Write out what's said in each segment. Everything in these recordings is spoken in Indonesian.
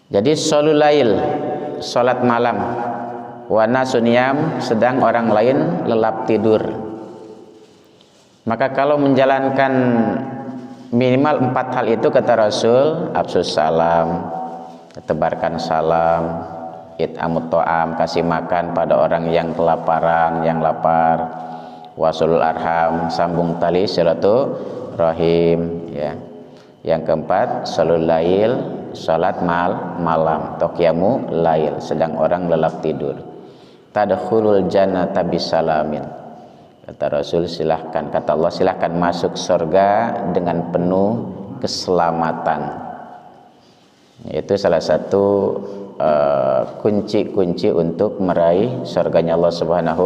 Jadi sholul lail, salat malam, wa nasun niyam, sedang orang lain lelap tidur. Maka kalau menjalankan minimal 4 hal itu kata Rasul, afsus salam, tebarkan salam, it'amut ta'am, kasih makan pada orang yang kelaparan, yang lapar, wasulul arham, sambung tali silaturahim, ya. Yang keempat, sholul lail, salat malam, toqiyamu lail, sedang orang lelap tidur. Tadkhulul jannata bisalamin. Kata Rasul, silahkan, kata Allah, silahkan masuk surga dengan penuh keselamatan. Itu salah satu kunci-kunci untuk meraih surganya Allah Subhanahu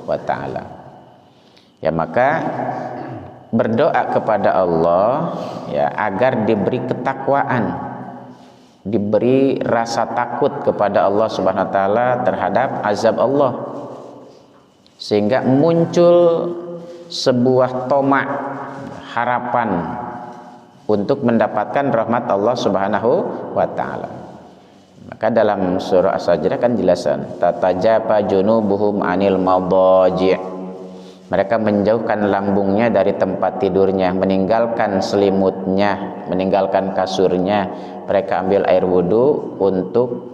wa taala. Ya, maka berdoa kepada Allah ya agar diberi ketakwaan, diberi rasa takut kepada Allah Subhanahu wa taala terhadap azab Allah, sehingga muncul sebuah tomak, harapan untuk mendapatkan rahmat Allah Subhanahu wa taala. Maka dalam surah As-Sajdah kan jelasan, tatajafa junubuhum anil madaji'. Mereka menjauhkan lambungnya dari tempat tidurnya, meninggalkan selimutnya, meninggalkan kasurnya. Mereka ambil air wudu untuk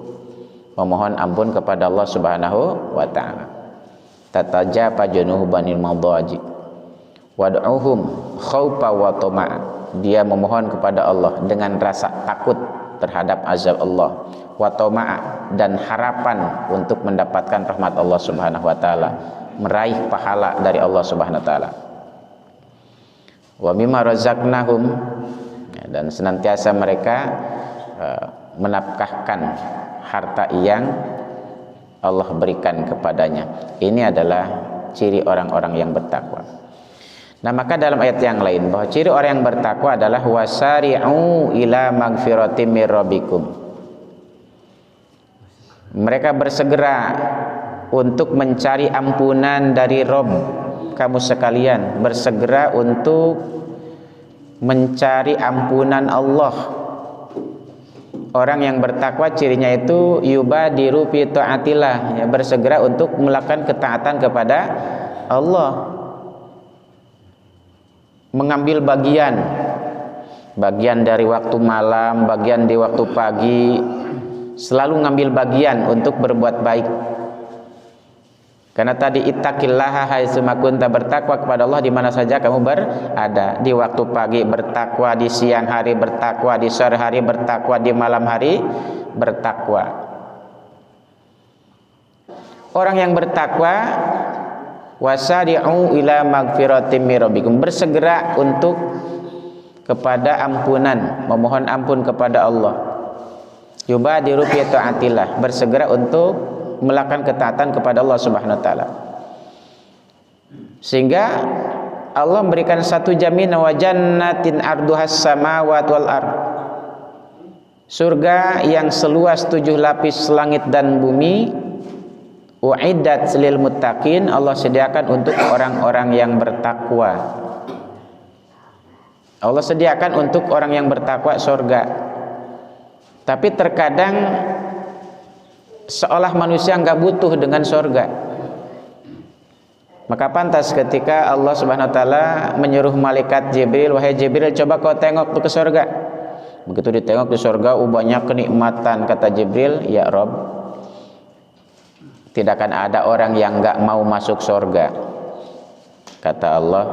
memohon ampun kepada Allah Subhanahu wa taala. Tatajafa junubuhum anil madaji' wad'uhum khaufa wa tama'a. Dia memohon kepada Allah dengan rasa takut terhadap azab Allah, wa tama'a, dan harapan untuk mendapatkan rahmat Allah Subhanahu wa taala, meraih pahala dari Allah Subhanahu wa taala. Wa mimma razaqnahum, dan senantiasa mereka menafkahkan harta yang Allah berikan kepadanya. Ini adalah ciri orang-orang yang bertakwa. Nah, maka dalam ayat yang lain bahwa ciri orang yang bertakwa adalah wasari'u ila magfiratim mir rabbikum. Mereka bersegera untuk mencari ampunan dari Rabb kamu sekalian, bersegera untuk mencari ampunan Allah. Orang yang bertakwa cirinya itu yubadiru fi taatillah, ya, bersegera untuk melakukan ketaatan kepada Allah, mengambil bagian dari waktu malam, bagian di waktu pagi, selalu ngambil bagian untuk berbuat baik. Karena tadi ittaqillaha haitsu ma kunta, bertakwa kepada Allah di mana saja kamu berada. Di waktu pagi bertakwa, di siang hari bertakwa, di sore hari bertakwa, di malam hari bertakwa. Orang yang bertakwa wasari'u ila magfiratim mir rabbikum, bersegera untuk kepada ampunan, memohon ampun kepada Allah. Yubadiru fi taatillah, bersegera untuk melakukan ketaatan kepada Allah Subhanahu wa taala. Sehingga Allah memberikan satu jaminan, wa jannatin arduhas samawati wal ard, surga yang seluas 7 lapis langit dan bumi, uiddat lil muttaqin, Allah sediakan untuk orang-orang yang bertakwa. Allah sediakan untuk orang yang bertakwa surga. Tapi terkadang seolah manusia nggak butuh dengan surga. Maka pantas ketika Allah Subhanahu wa taala menyuruh malaikat Jibril, wahai Jibril, coba kau tengok ke surga. Begitu ditengok di surga, banyak kenikmatan. Kata Jibril, ya Rabb, tidak akan ada orang yang nggak mau masuk surga. Kata Allah,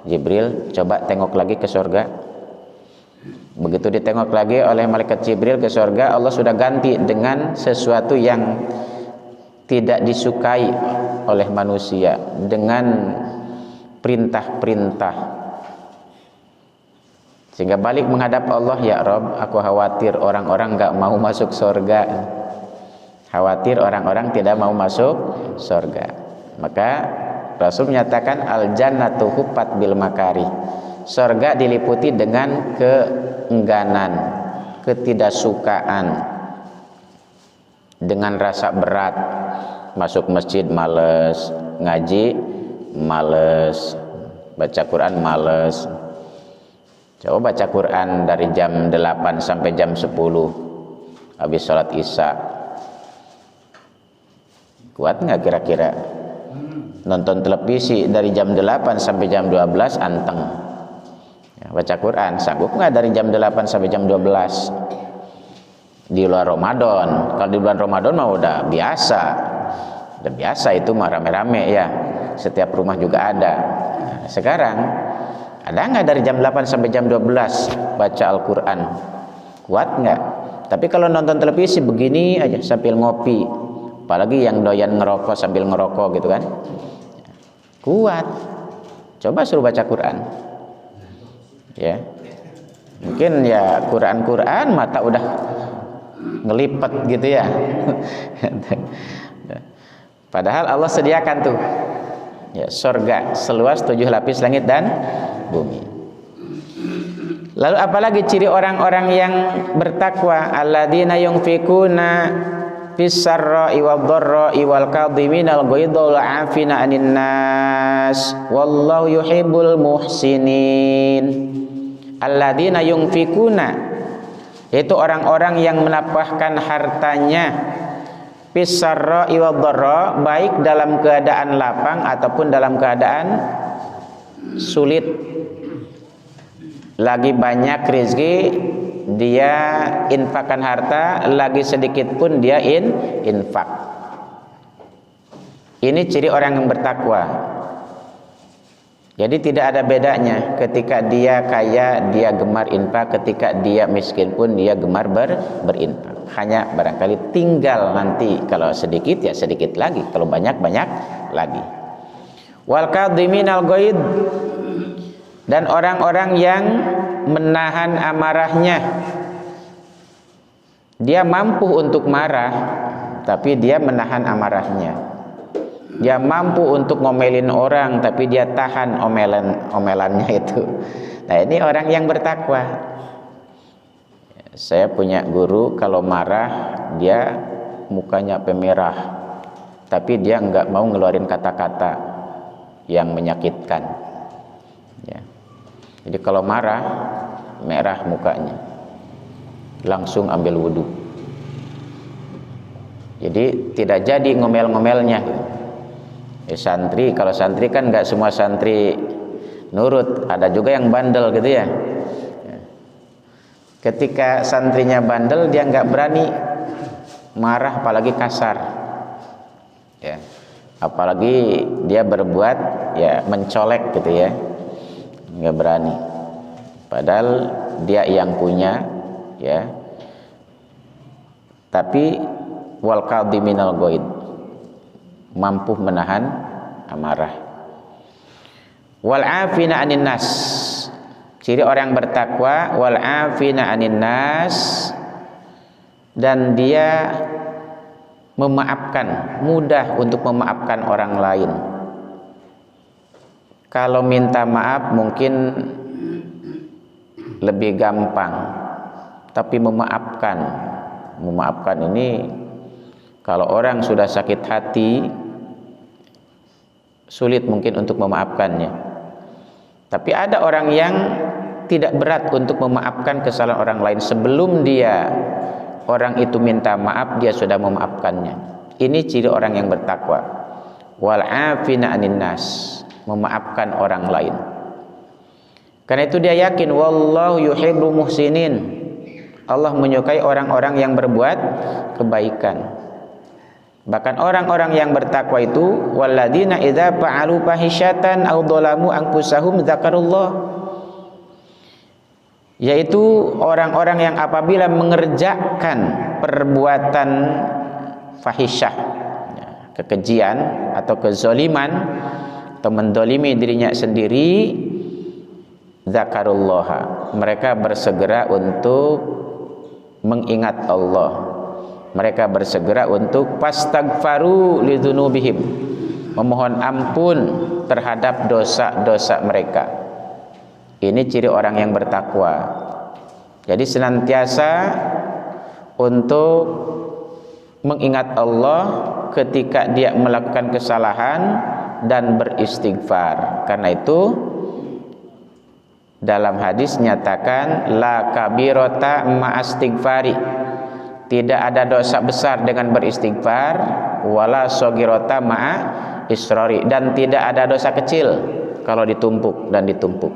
Jibril, coba tengok lagi ke surga. Begitu ditengok lagi oleh malaikat Jibril ke surga, Allah sudah ganti dengan sesuatu yang tidak disukai oleh manusia, dengan perintah-perintah. Sehingga balik menghadap Allah, ya Rabb, aku khawatir orang-orang nggak mau masuk surga. Khawatir orang-orang tidak mau masuk surga. Maka Rasul menyatakan al jannatu huffat bil makari, surga diliputi dengan keengganan, ketidaksukaan, dengan rasa berat. Masuk masjid males, ngaji males, baca Quran males. Coba baca Quran dari jam 8 sampai jam 10, habis sholat isya. Kuat nggak kira-kira? Nonton televisi dari jam 8 sampai jam 12 anteng. Ya, baca Quran sanggup nggak dari jam 8 sampai jam 12? Di luar Ramadan. Kalau di bulan Ramadan mah udah biasa. Udah biasa itu mah rame-rame ya. Setiap rumah juga ada. Nah, sekarang ada nggak dari jam 8 sampai jam 12 baca Al-Quran? Kuat nggak? Tapi kalau nonton televisi begini aja sambil ngopi, apalagi yang doyan ngerokok sambil ngerokok gitu kan, kuat. Coba suruh baca Quran ya, mungkin ya Quran mata udah ngelipet gitu ya. Padahal Allah sediakan tuh ya surga seluas 7 lapis langit dan bumi. Lalu apalagi ciri orang-orang yang bertakwa? Alladzina yunfikuna fis-sarra'i wad-dharra'i wal kadhiminal ghaidha wal 'afina 'anil nas wallahu yuhibbul muhsinin. Alladzina yunfikuna, yaitu orang-orang yang menapahkan hartanya fis-sarra'i wad-dharra, baik dalam keadaan lapang ataupun dalam keadaan sulit. Lagi banyak rezeki dia infakkan harta, lagi sedikit pun dia infak. Ini ciri orang yang bertakwa. Jadi tidak ada bedanya ketika dia kaya dia gemar infak, ketika dia miskin pun dia gemar berinfak. Hanya barangkali tinggal nanti kalau sedikit ya sedikit lagi, kalau banyak lagi. Wal kadhiminal ghaid, dan orang-orang yang menahan amarahnya. Dia mampu untuk marah, tapi dia menahan amarahnya. Dia mampu untuk ngomelin orang, tapi dia tahan omelannya itu. Nah, ini orang yang bertakwa. Saya punya guru, kalau marah dia mukanya pemerah, tapi dia nggak mau ngeluarin kata-kata yang menyakitkan. Ya. Jadi kalau marah merah mukanya, langsung ambil wudhu. Jadi tidak jadi ngomel-ngomelnya. Santri, kalau santri kan nggak semua santri nurut, ada juga yang bandel gitu ya. Ketika santrinya bandel dia nggak berani marah, apalagi kasar. Ya. Apalagi dia berbuat ya mencolek gitu ya. Nggak berani, padahal dia yang punya ya. Tapi wal kadhiminal ghaid, mampu menahan amarah. Wal afina 'anin nas, ciri orang bertakwa wal afina 'anin nas, dan dia memaafkan, mudah untuk memaafkan orang lain. Kalau minta maaf mungkin lebih gampang, tapi memaafkan ini, kalau orang sudah sakit hati sulit mungkin untuk memaafkannya. Tapi ada orang yang tidak berat untuk memaafkan kesalahan orang lain. Sebelum orang itu minta maaf, dia sudah memaafkannya. Ini ciri orang yang bertakwa. Wal afina 'anin nas, memaafkan orang lain. Karena itu dia yakin wallahu yuhibbul muhsinin, Allah menyukai orang-orang yang berbuat kebaikan. Bahkan orang-orang yang bertakwa itu walladzina idza fa'alu fahisyatan aw dzalamu anfusahum dzakarullah, yaitu orang-orang yang apabila mengerjakan perbuatan fahisyah, kekejian atau kezaliman, atau mendolimi dirinya sendiri, zakarullah, mereka bersegera untuk mengingat Allah, mereka bersegera untuk fastaghfaru lidzunubihim, memohon ampun terhadap dosa-dosa mereka. Ini ciri orang yang bertakwa. Jadi senantiasa untuk mengingat Allah ketika dia melakukan kesalahan dan beristighfar. Karena itu dalam hadis nyatakan la kabirota ma'astighfari, tidak ada dosa besar dengan beristighfar, wala shogirota ma'a israri, dan tidak ada dosa kecil kalau ditumpuk dan ditumpuk.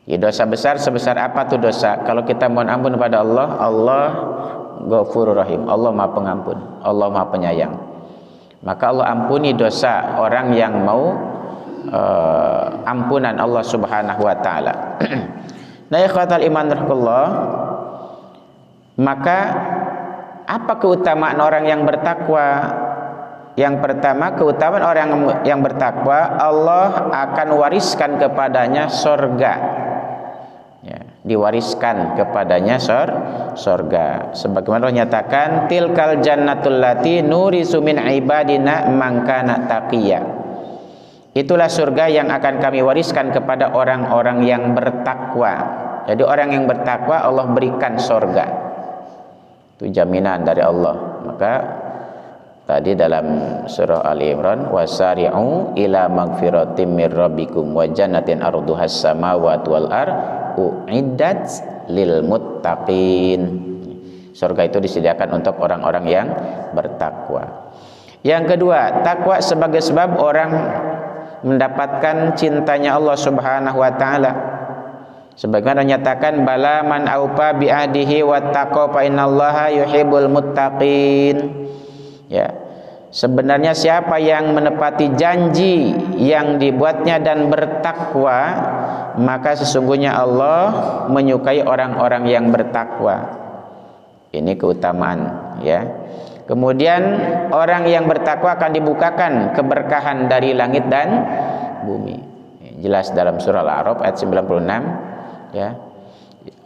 Ya, dosa besar sebesar apa tuh dosa? Kalau kita mohon ampun kepada Allah, Allah Ghafurur Rahim, Allah Maha Pengampun, Allah Maha Penyayang. Maka Allah ampuni dosa orang yang mau ampunan Allah Subhanahu wa taala. Nah, ikhwatal iman rahimakumullah, maka apa keutamaan orang yang bertakwa? Yang pertama, keutamaan orang yang bertakwa, Allah akan wariskan kepadanya surga. Ya, diwariskan kepadanya surga. Sebagaimana Allah nyatakan, tilkal jannatul lati nurisu min ibadina man kana taqiyya. Itulah surga yang akan kami wariskan kepada orang-orang yang bertakwa. Jadi orang yang bertakwa Allah berikan surga. Itu jaminan dari Allah. Maka tadi dalam surah Ali Imran, wasari'u ila magfiratim mir rabbikum wa jannatin arduhas samawati wal uiddat lil muttaqin. Surga itu disediakan untuk orang-orang yang bertakwa. Yang kedua, takwa sebagai sebab orang mendapatkan cintanya Allah Subhanahu wa taala. Sebagaimana dinyatakan, bala man aufa bi ahdihi wattaqa fa innallaha yuhibbul muttaqin. Ya. Sebenarnya siapa yang menepati janji yang dibuatnya dan bertakwa, maka sesungguhnya Allah menyukai orang-orang yang bertakwa. Ini keutamaan, ya. Kemudian orang yang bertakwa akan dibukakan keberkahan dari langit dan bumi. Jelas dalam surah Al-A'raf ayat 96, ya.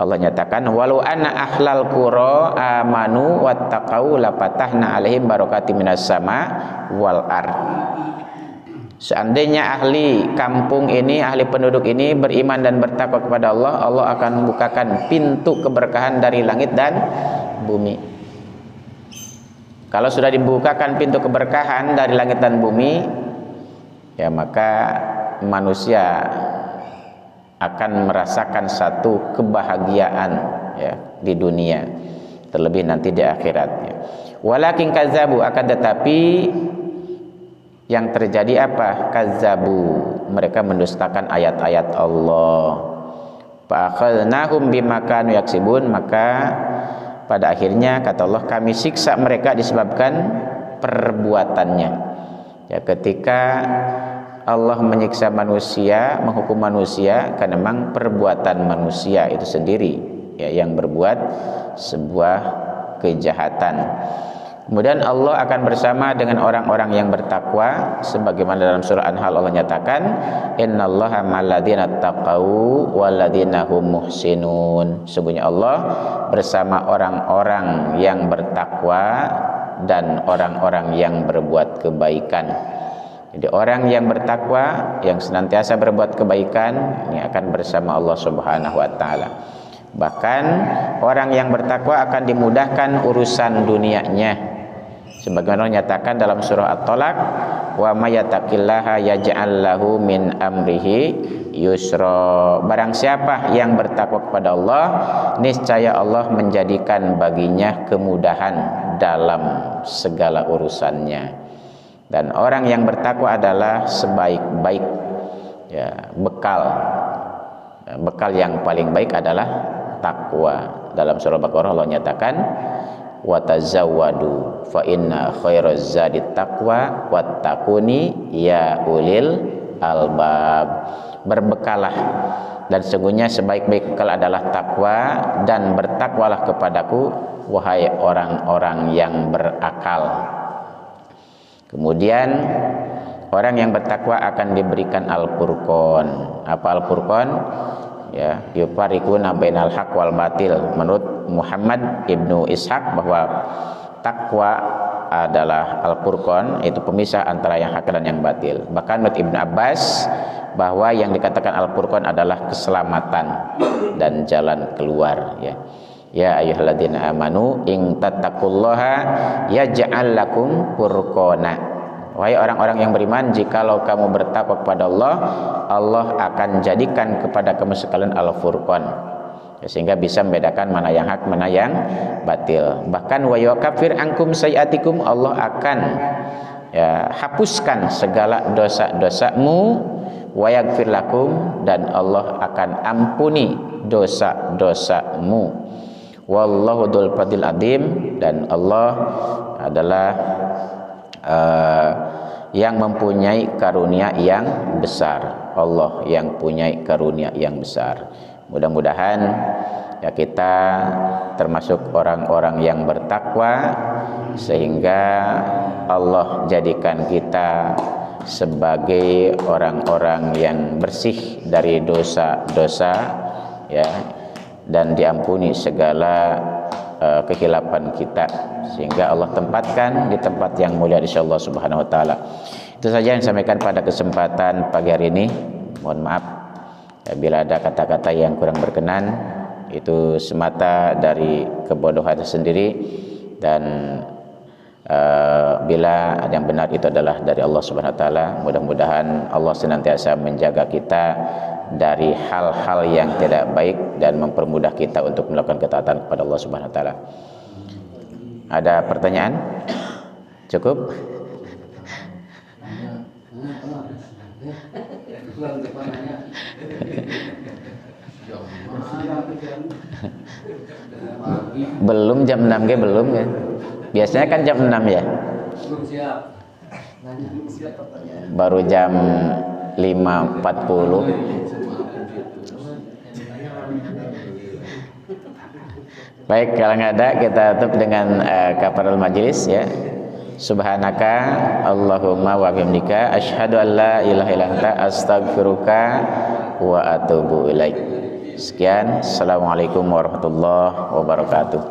Allah nyatakan, walau anna ahlal qura amanu wattaqau lapatahna alaihim barakatim minas sama wal ard. Seandainya ahli kampung ini, ahli penduduk ini beriman dan bertakwa kepada Allah, Allah akan membukakan pintu keberkahan dari langit dan bumi. Kalau sudah dibukakan pintu keberkahan dari langit dan bumi, ya maka manusia akan merasakan satu kebahagiaan, ya, di dunia, terlebih nanti di akhirat, ya. Walakin kazzabu, akan tetapi yang terjadi apa? Kazzabu, mereka mendustakan ayat-ayat Allah. Fa akhadnahum bima kanu yaksibun, maka pada akhirnya kata Allah, kami siksa mereka disebabkan perbuatannya. Ya, ketika Allah menyiksa manusia, menghukum manusia karena memang perbuatan manusia itu sendiri, ya, yang berbuat sebuah kejahatan. Kemudian Allah akan bersama dengan orang-orang yang bertakwa, sebagaimana dalam surah An-Nahl Allah nyatakan, innallaha ma'alladzina taqau walladzina hum muhsinun. Sesungguhnya Allah bersama orang-orang yang bertakwa dan orang-orang yang berbuat kebaikan. Jadi orang yang bertakwa, yang senantiasa berbuat kebaikan, ini akan bersama Allah Subhanahu wa taala. Bahkan orang yang bertakwa akan dimudahkan urusan dunianya. Sebagaimana nyatakan dalam surah At-Talaq, wa may yattaqillaha yaj'al lahu min amrihi yusra. Barang siapa yang bertakwa kepada Allah, niscaya Allah menjadikan baginya kemudahan dalam segala urusannya. Dan orang yang bertakwa adalah sebaik-baik, ya, bekal. Bekal yang paling baik adalah takwa. Dalam surah Baqarah Allah nyatakan, wa tazawwadu fa inna khairaz zadi taqwa wattaquni ya ulil albab. Berbekalah, dan sesungguhnya sebaik-baik bekal adalah takwa, dan bertakwalah kepadaku wahai orang-orang yang berakal. Kemudian orang yang bertakwa akan diberikan Al-Furqan. Apa Al-Furqan? Ya, yufarriquna bainal haq wal batil. Menurut Muhammad Ibnu Ishaq bahwa takwa adalah Al-Furqan, itu pemisah antara yang hak dan yang batil. Bahkan menurut Ibnu Abbas bahwa yang dikatakan Al-Furqan adalah keselamatan dan jalan keluar, ya. Ya ayyuhalladzina amanu in tattaqullaha yaj'al lakum furqana. Wahai orang-orang yang beriman, jikalau kamu bertakwa kepada Allah, Allah akan jadikan kepada kamu sekalian Al-Furqan. sehingga bisa membedakan mana yang hak, mana yang batil. Bahkan wa yukaffir ankum sayiatikum, Allah akan hapuskan segala dosa-dosamu, wa yaghfir lakum, dan Allah akan ampuni dosa-dosamu. Wallahu dzul fadlil adzim, dan Allah adalah yang mempunyai karunia yang besar. Allah yang punya karunia yang besar. Mudah-mudahan ya kita termasuk orang-orang yang bertakwa, sehingga Allah jadikan kita sebagai orang-orang yang bersih dari dosa-dosa, ya, dan diampuni segala kehilapan kita, sehingga Allah tempatkan di tempat yang mulia insyaallah subhanahu wa ta'ala. Itu saja yang saya sampaikan pada kesempatan pagi hari ini. Mohon maaf bila ada kata-kata yang kurang berkenan, itu semata dari kebodohan sendiri, dan bila ada yang benar itu adalah dari Allah Subhanahu wa taala. Mudah-mudahan Allah senantiasa menjaga kita dari hal-hal yang tidak baik dan mempermudah kita untuk melakukan ketaatan kepada Allah Subhanahu wa taala. Ada pertanyaan? Cukup? Belum jam 6 belum kan? Biasanya kan jam 6 ya? Baru jam 5.40. Baik, kalau nggak ada kita tutup dengan kafarul majlis, ya. Subhanaka Allahumma wa bihamdika asyhadu an la ilaha illa anta astaghfiruka wa atubu ilaik. Sekian, assalamualaikum warahmatullahi wabarakatuh.